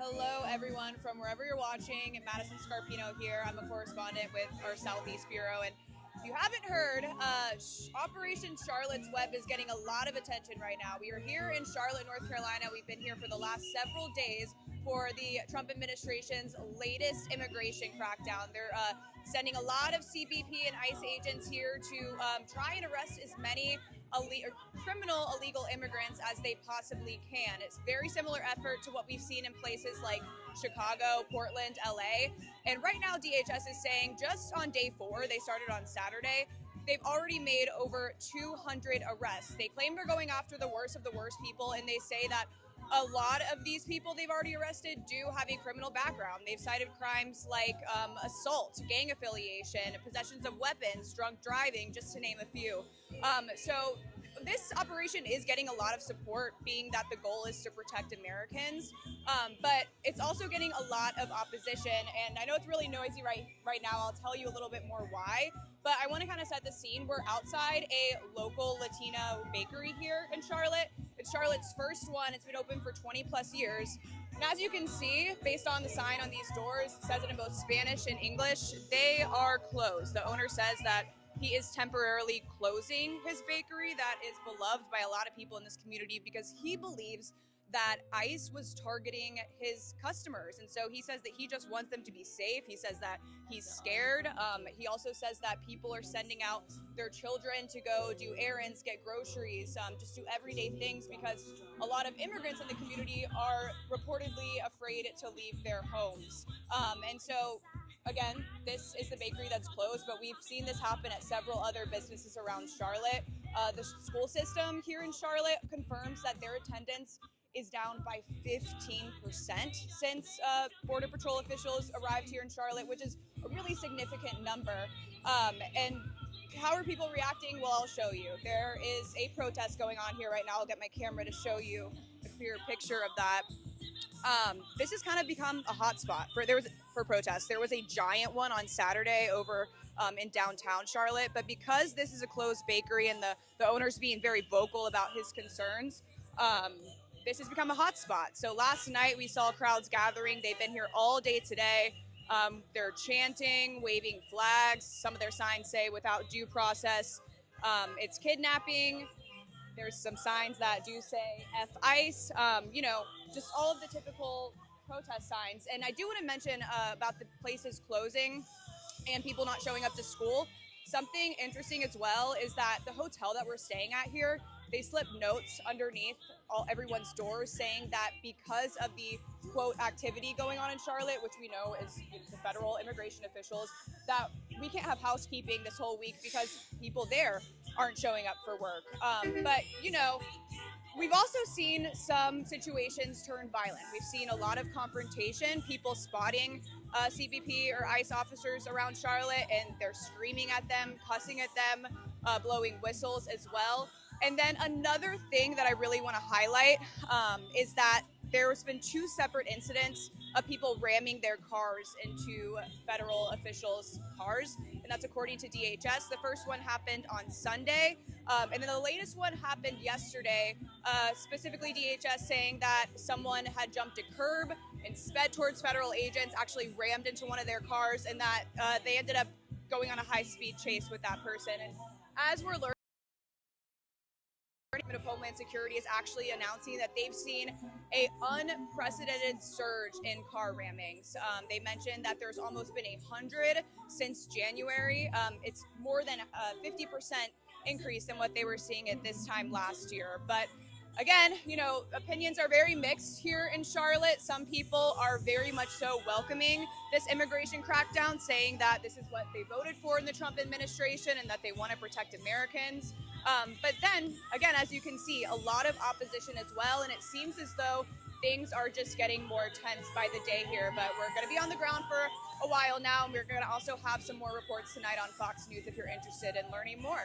Hello, everyone, from wherever you're watching. Madison Scarpino here. I'm a correspondent with our Southeast Bureau. And if you haven't heard, Operation Charlotte's Web is getting a lot of attention right now. We are here in Charlotte, North Carolina. We've been here for the last several days for the Trump administration's latest immigration crackdown. They're sending a lot of CBP and ICE agents here to try and arrest as many criminal illegal immigrants as they possibly can. It's a very similar effort to what we've seen in places like Chicago, Portland, LA. And right now DHS is saying just on day 4, they started on Saturday, they've already made over 200 arrests. They claim they're going after the worst of the worst people, and they say that a lot of these people they've already arrested do have a criminal background. They've cited crimes like assault, gang affiliation, possessions of weapons, drunk driving, just to name a few. So this operation is getting a lot of support, being that the goal is to protect Americans, but it's also getting a lot of opposition. And I know it's really noisy right now. I'll tell you a little bit more why, but I want to kind of set the scene. We're outside a local Latino bakery here in Charlotte. It's Charlotte's first one. It's been open for 20 plus years. And as you can see, based on the sign on these doors, it says it in both Spanish and English, they are closed. The owner says that he is temporarily closing his bakery that is beloved by a lot of people in this community because he believes that ICE was targeting his customers. And so he says that he just wants them to be safe. He says that he's scared. He also says that people are sending out their children to go do errands, get groceries, just do everyday things because a lot of immigrants in the community are reportedly afraid to leave their homes. And so again, this is the bakery that's closed, but we've seen this happen at several other businesses around Charlotte. The school system here in Charlotte confirms that their attendance is down by 15% since Border Patrol officials arrived here in Charlotte, which is a really significant number. And how are people reacting? Well, I'll show you. There is a protest going on here right now. I'll get my camera to show you a clear picture of that. This has kind of become a hot spot for protests. There was a giant one on Saturday over in downtown Charlotte, but because this is a closed bakery and the owner's being very vocal about his concerns, this has become a hot spot. So last night we saw crowds gathering. They've been here all day today. They're chanting, waving flags. Some of their signs say without due process, it's kidnapping. There's some signs that do say F ICE, just all of the typical protest signs. And I do want to mention about the places closing and people not showing up to school. Something interesting as well is that the hotel that we're staying at here, they slip notes underneath everyone's doors saying that because of the quote activity going on in Charlotte, which we know is the federal immigration officials, that we can't have housekeeping this whole week because people there aren't showing up for work. But we've also seen some situations turn violent. We've seen a lot of confrontation, people spotting CBP or ICE officers around Charlotte, and they're screaming at them, cussing at them, blowing whistles as well. And then another thing that I really want to highlight is that there's been 2 separate incidents of people ramming their cars into federal officials' cars, and that's according to DHS. The first one happened on Sunday, and then the latest one happened yesterday, specifically DHS saying that someone had jumped a curb and sped towards federal agents, actually rammed into one of their cars, and that they ended up going on a high-speed chase with that person. And as we're learning, of Homeland Security is actually announcing that they've seen an unprecedented surge in car rammings. They mentioned that there's almost been 100 since January. It's more than a 50% increase in what they were seeing at this time last year. But again, opinions are very mixed here in Charlotte. Some people are very much so welcoming this immigration crackdown, saying that this is what they voted for in the Trump administration and that they want to protect Americans. But then, again, as you can see, a lot of opposition as well, and it seems as though things are just getting more tense by the day here. But we're going to be on the ground for a while now, and we're going to also have some more reports tonight on Fox News if you're interested in learning more.